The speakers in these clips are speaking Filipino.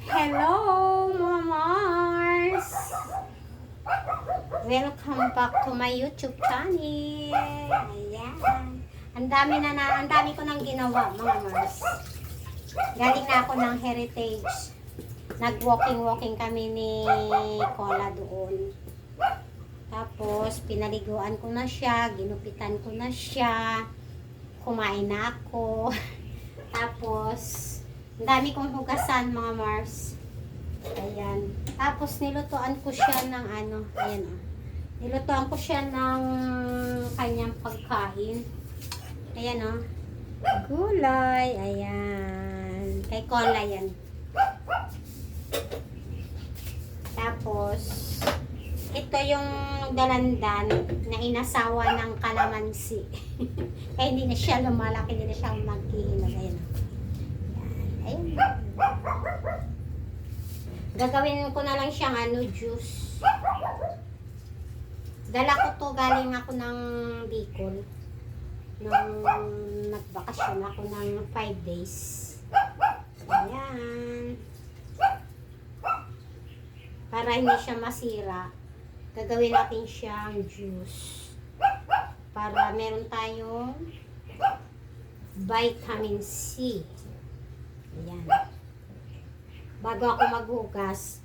Hello, mga Mars! Welcome back to my YouTube channel. Ayan. Ang dami ko nang ginawa, mga Mars. Galing na ako ng Heritage. Nag-walking kami ni Cola doon. Tapos, pinaliguan ko na siya, ginupitan ko na siya, kumain na ako. Tapos, ang dami kong hugasan, mga Mars. Ayan. Tapos, nilutuan ko siya ng ano, ayan o. Nilutuan ko siya ng kanyang pagkain. Ayan o. Gulay. Ayan. Kay Cola yan. Tapos, ito yung dalandan na inasawa ng kalamansi. Kaya hindi na siya lumalaki, hindi na siya magkihinog. Ayan. Ayan. Gagawin ko na lang siyang juice. Dala ko to, galing ako ng Bicol. Nung nagbakasyon ako ng 5 days. Ayan. Para hindi siya masira, gagawin natin siyang juice. Para meron tayong vitamin C. Ayan. Bago ako maghugas,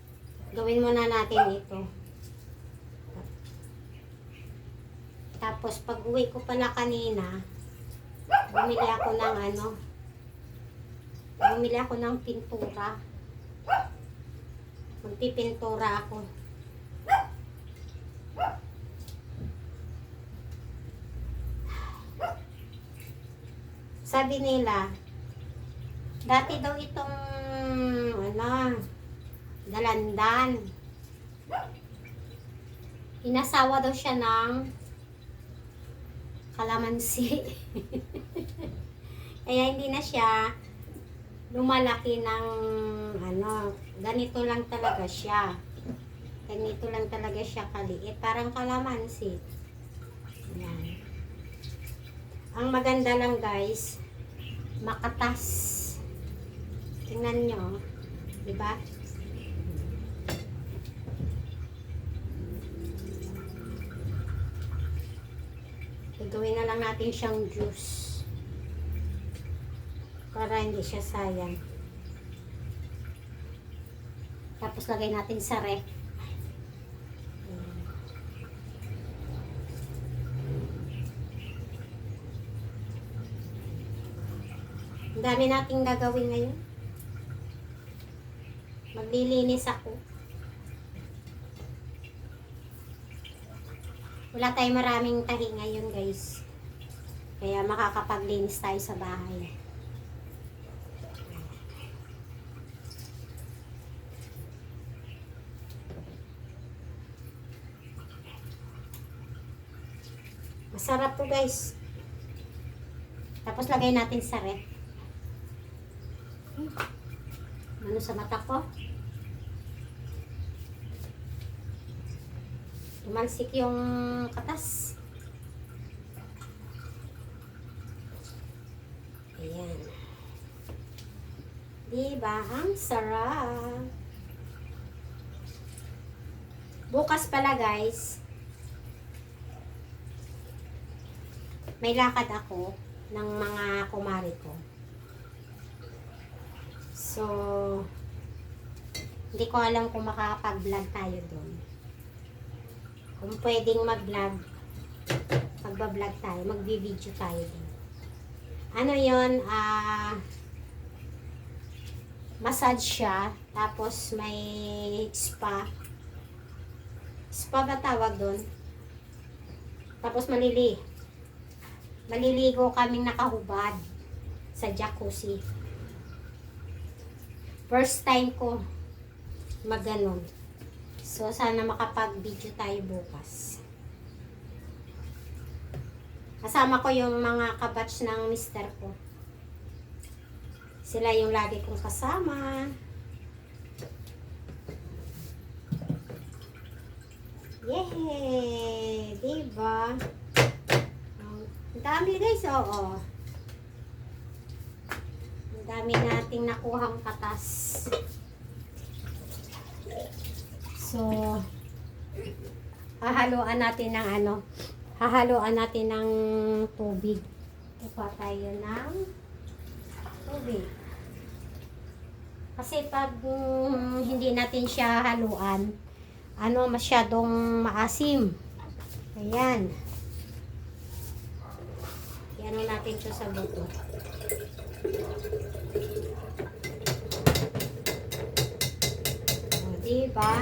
gawin muna natin ito. Tapos pag uwi ko pala kanina, bumili ako ng pintura. Magpipintura ako. Sabi nila, dati daw itong dalandan, inasawa daw siya ng kalamansi. Kaya hindi na siya lumalaki ng ganito lang talaga siya. Ganito lang talaga siya kaliit. Parang kalamansi. Ayan. Ang maganda lang guys, makatas. Tingnan nyo. Diba? Gagawin na lang natin siyang juice. Para hindi siya sayang. Tapos lagay natin sa ref. Ang dami nating gagawin ngayon. Maglilinis ako. Wala tayong maraming tahi ngayon guys. Kaya makakapaglinis tayo sa bahay. Masarap to guys. Tapos lagay natin sa ref. Ano sa mata ko? Tumalsik yung katas. Ayan. Diba? Ang sarap. Bukas pala guys, may lakad ako ng mga kumari ko. So, hindi ko alam kung makakapag-vlog tayo doon. Kung pwedeng mag-vlog, magba-vlog tayo, mag-video tayo din. Ano yun, massage siya, tapos may spa. Spa ba tawag doon? Tapos maliligo kaming nakahubad sa jacuzzi. First time ko mag-ganon. So, sana makapag-video tayo bukas. Kasama ko yung mga kabatch ng mister ko. Sila yung lagi kong kasama. Yay! Diba? Ang dami guys, oo. Ang dami nating nakuhang katas. So, hahaluan natin ng ano, hahaluan natin ng tubig. Ipa tayo ng tubig. Kasi pag hindi natin siya haluan, ano, masyadong maasim. Ayan. Iano natin siya sa buto. O, diba?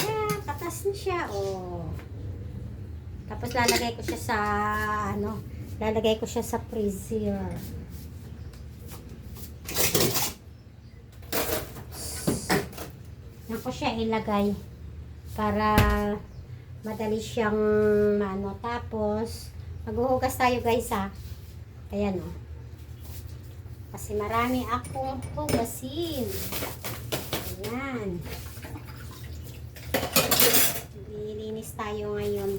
Yeah, patas na siya. O. Tapos lalagay ko siya sa, ano, lalagay ko siya sa freezer. Yan ko siya ilagay para madali siyang ano. Tapos maghuhugas tayo guys ha. Ayan o. Kasi marami akong hugasin. Ayan. Nililinis tayo ngayon.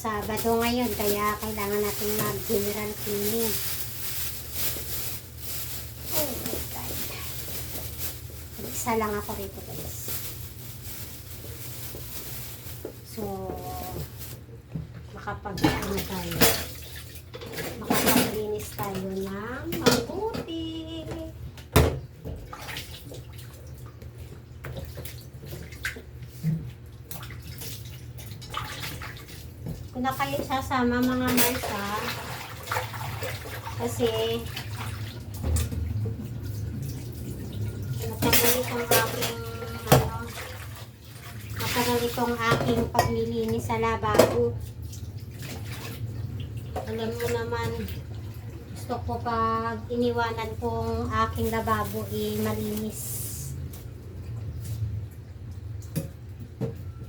Sabado ngayon, kaya kailangan natin mag-general cleaning. Oh my God. Isa lang ako rito guys. So, makapag-ano tayo. Makapaglinis tayo ng mabuti. Kung na kayo sasama mga Marsa, kasi matagal itong aking paglilinis sa lababo. Alam mo naman, gusto ko pag iniwanan kong aking lababo malinis.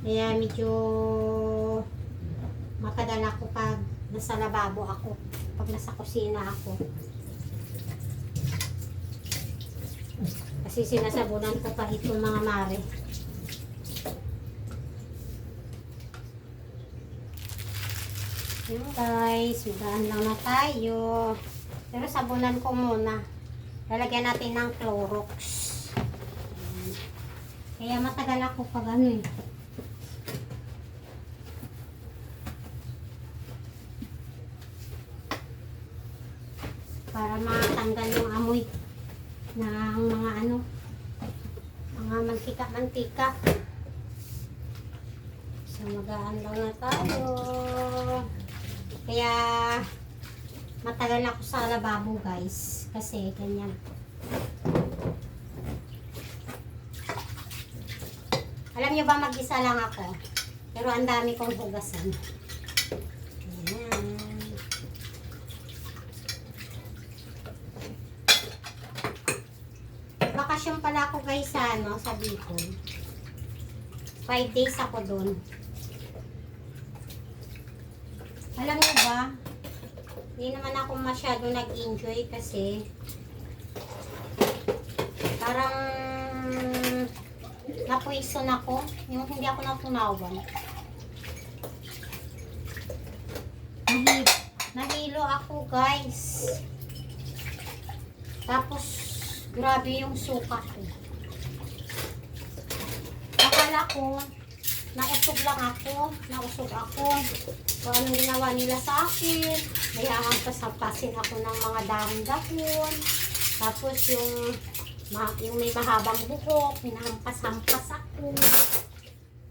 Kaya medyo matagal ako pag nasa lababo ako, pag nasa kusina ako. Kasi sinasabunan ko pa itong mga mare. Yun guys, magaan lang na tayo. Pero sabunan ko muna. Lalagyan natin ng Clorox. Ayan. Kaya matagal ako pag ano eh. Para matanggal yung amoy ng mga ano, mga mantika-mantika. So magaan lang na tayo. Kaya matagal ako sa lababo guys, kasi ganyan. Alam nyo ba, mag-isa lang ako, pero ang dami kong hugasan. Ayan. Bakasyon pala ako guys sa ano, sa Bicol. 5 days ako doon. Alam mo ba, hindi naman ako masyado nag-enjoy kasi parang napuison ako, yung hindi ako natunawan. Nahilo ako guys. Tapos grabe yung suka ko. Akala ko nausog lang ako, nausog ako. So, anong ginawa nila sa akin? May hahampasin ako ng mga dahon-dahon. Tapos yung may mahabang buhok, hinahampas-hampas ako.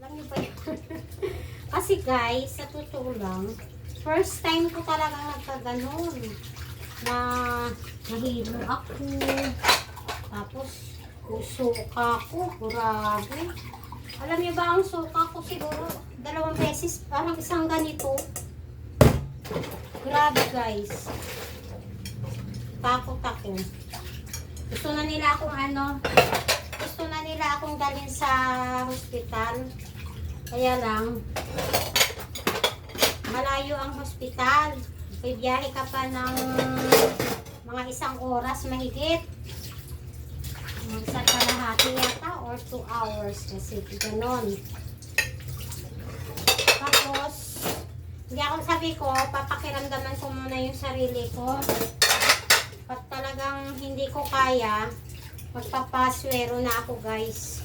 Alam niyo ba yun? Kasi guys, sa totoo lang, first time ko talaga nagkaganon. Na nahilo ako. Tapos, suka ko, grabe. Alam niyo ba, ang suka ko siguro 2 beses, parang isang ganito. Grabe guys. Takot ako. Gusto na nila akong gusto na nila akong dalhin sa hospital. Kaya lang, malayo ang hospital. Bibiyahe ka pa ng mga 1 oras mahigit. Isang kalahati yata or 2 hours kasi ganon. Tapos Hindi ako sabi ko, papakiramdaman ko muna yung sarili ko. Pag talagang hindi ko kaya, magpapaswero na ako guys.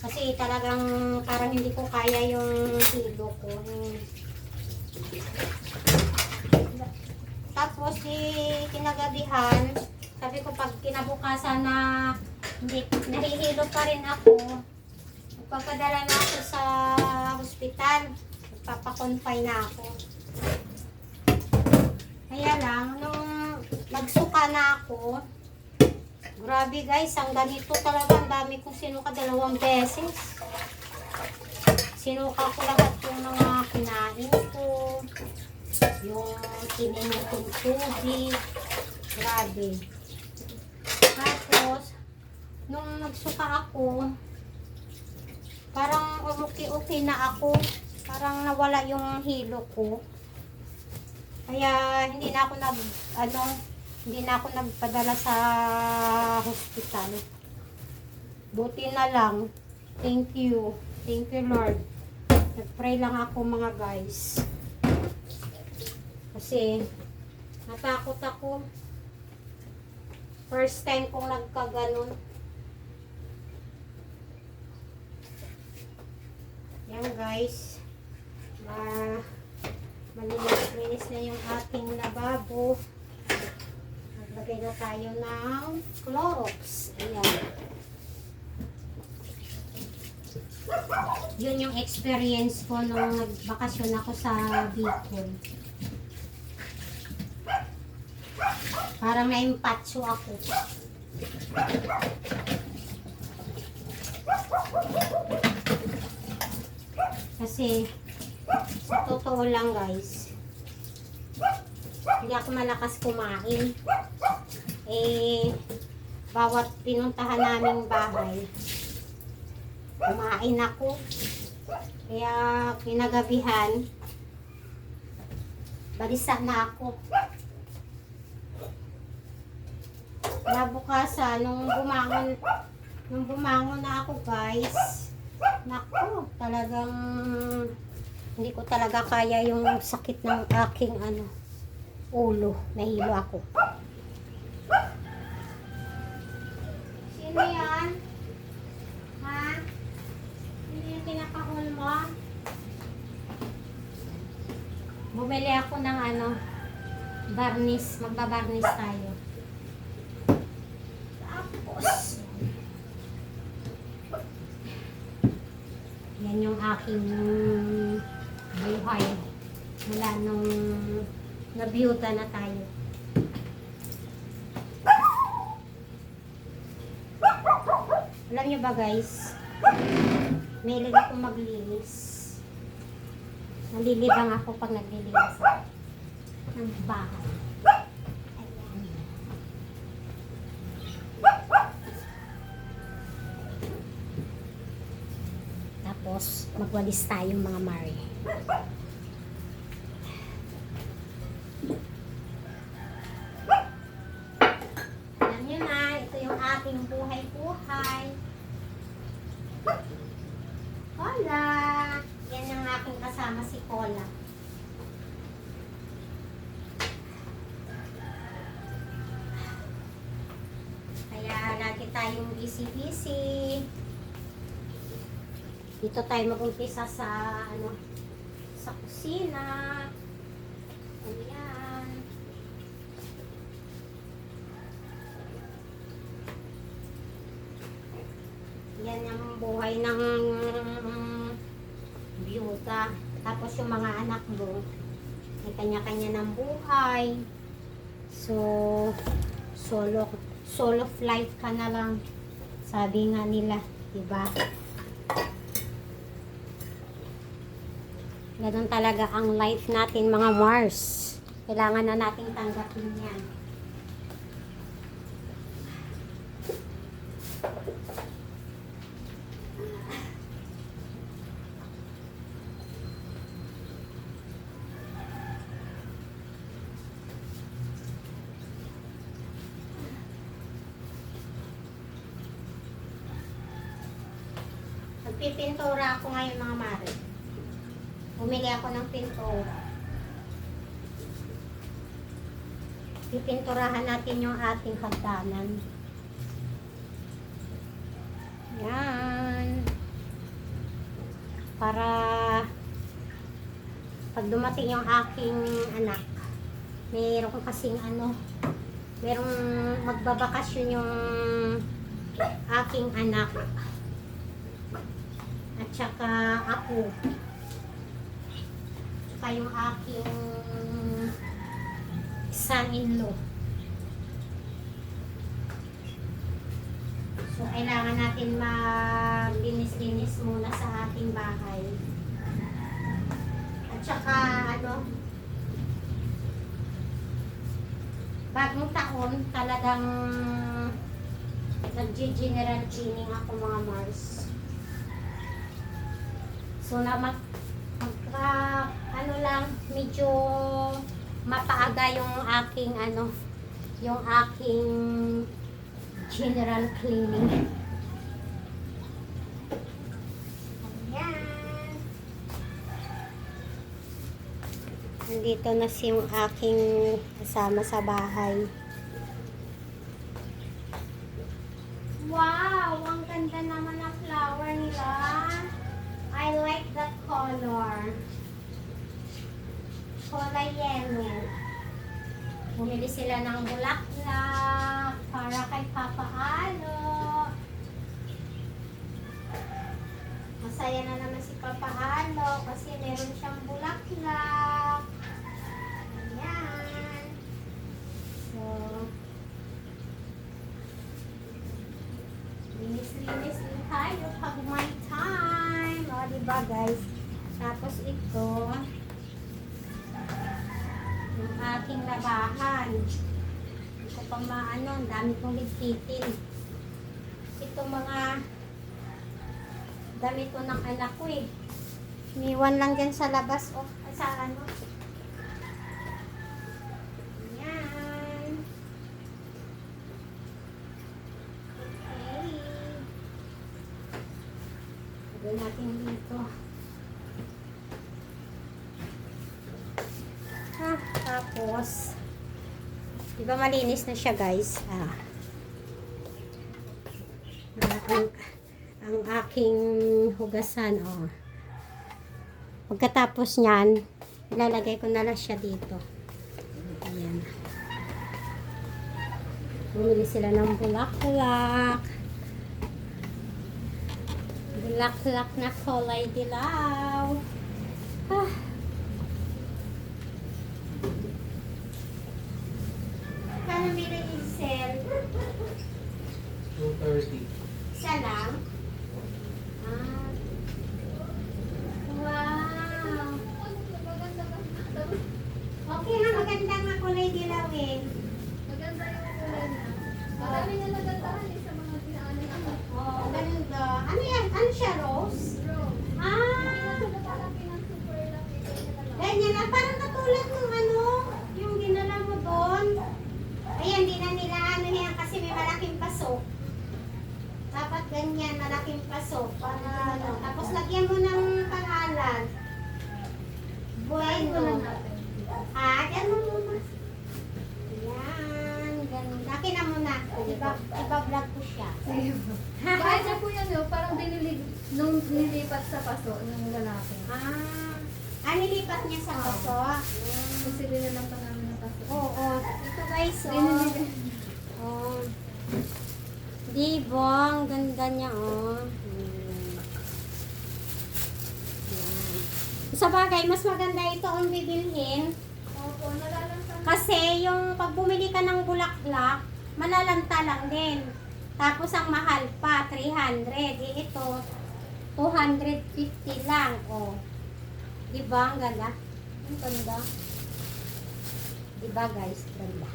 Kasi talagang parang hindi ko kaya yung hilo ko. Tapos kinagabihan, sabi ko pag kinabukasan na hindi, nahihilo pa rin ako, magpapadala na ako sa hospital. Magpapakonfine na ako. Kaya lang, nung nagsuka na ako, grabe guys, ang ganito talaga, ang dami kong sinuka 2 beses. Sinuka ko lahat yung mga kinain ko, yung kininom kong tubig, grabe. Tapos, nung nagsuka ako, parang okay na ako, parang nawala yung hilo ko. Kaya hindi na ako nagpadala sa hospital. Buti na lang. Thank you. Thank you Lord. Nagpray lang ako mga guys. Kasi natakot ako. First time kong nagkaganon. Yan guys. Malinis na yung ating lababo. Maglagay na tayo ng Clorox. Ayan. Yun yung experience ko nung nagbakasyon ako sa Bicol. Parang naimpatso ako. Kasi sa totoo lang guys, hindi ako malakas kumain. Bawat pinuntahan naming bahay, kumain ako. Kaya kinagabihan, balisa na ako. Nabukasan, nung bumangon na ako guys, naku, talagang hindi ko talaga kaya yung sakit ng aking ulo. Nahilo ako. Sino yan? Ha? Sino yung pinakahol mo? Bumili ako ng varnish. Magbabarnish tayo. Tapos yan yung aking buhay mula nung nabiyuda na tayo. Alam nyo ba guys, mahilig ako maglinis. Nalilibang ako pag naglilinis ako ng bahay. Ayan. Tapos magwalis tayong mga mare. Alam nyo na, ito yung aking buhay-buhay. Hola! Yan ang aking kasama si Cola. Kaya lagi tayong busy-busy. Dito tayo mag-umpisa sa sa kusina. Ayan. Yan yung buhay ng biyuda. Tapos yung mga anak mo, may kanya-kanya ng buhay. So, solo flight ka na lang. Sabi nga nila, diba? Ganun talaga ang life natin mga Mars. Kailangan na nating tanggapin yan. Magpipintura ako ngayon mga Mare. Bumili ako ng pinto. Pipinturahan natin yung ating hagdanan. Yan. Para pag dumating yung aking anak, mayroon kasing merong magbabakasyon yung aking anak. At saka ako. Tsaka yung aking son-in-law. So, kailangan natin maglinis-linis muna sa ating bahay. At saka, bagong taon, talagang nag-general cleaning ako mga Mars. So, medyo mapaaga yung aking general cleaning. Ayan. Nandito na yung aking kasama sa bahay. Wow! Ang ganda naman ng flower nila. I like that color. Color yellow. Bumili sila ng bulaklak para kay Papa Alo. Masaya na naman si Papa Alo kasi meron siyang bulaklak. Ayan. So, linis-linis din tayo pag may time. O, diba guys? Tapos ito, yung aking labahan. Hindi ko pa ang dami kong ligpitin. Ito mga damit ko ng anak ko eh. Iniwan lang dyan sa labas o sa Ayan. Okay. Lagyan natin dito. Tapos, diba malinis na siya guys? Ang aking hugasan, pagkatapos nyan, ilalagay ko na lang siya dito. Ayan. Bumili sila ng bulaklak. Bulaklak na kulay dilaw. Kano nila i-sell? 230. Isa lang? Wow! Okay ha, maganda nga kulay dilaw eh. Maganda yung kulay na. Marami na nagandahan sa mga dinaanan ako. Oh, ganda. Ano yan? Ano siya, rose? Rose. Napakalaki ng super laki. Ganyan na. Parang katulad ng yung ginala mo doon. Ayan, di na nila yan kasi may malaking pasok. Dapat ganyan, malaking pasok. Para Tapos lagyan mo ng pangalan. Bueno. Yan mo muna. Yan, ganun. Akin na muna. Iba-vlog ko siya. Kahit na po yan, parang nung nilipat sa paso ng lalaki. Nilipat niya sa paso. Kasi lang pa namin ng paso. Oo. Ito guys, oh. Diba? Ang ganda niya, Yan. Sa bagay, mas maganda ito ang bibilhin. Opo, nalalansan. Kasi yung pag bumili ka ng bulaklak, malalanta lang din. Tapos ang mahal pa, 300. Ito, 250 lang. Diba? Ang ganda. Ang ganda. Diba guys? Ganda.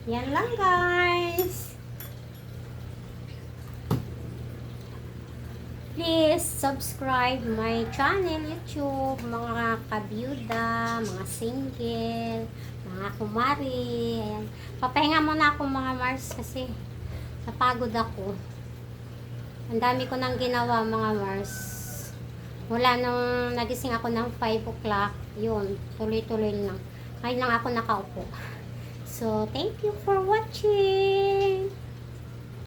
Yan lang guys. Please subscribe my channel YouTube, mga kabiyuda, mga single, mga kumari. Ayan. Papahinga muna ako mga Mars kasi napagod ako. Ang dami ko nang ginawa mga Mars. Wala nung nagising ako ng 5 o'clock, yun, tuloy-tuloy lang. Ngayon lang ako nakaupo. So, thank you for watching.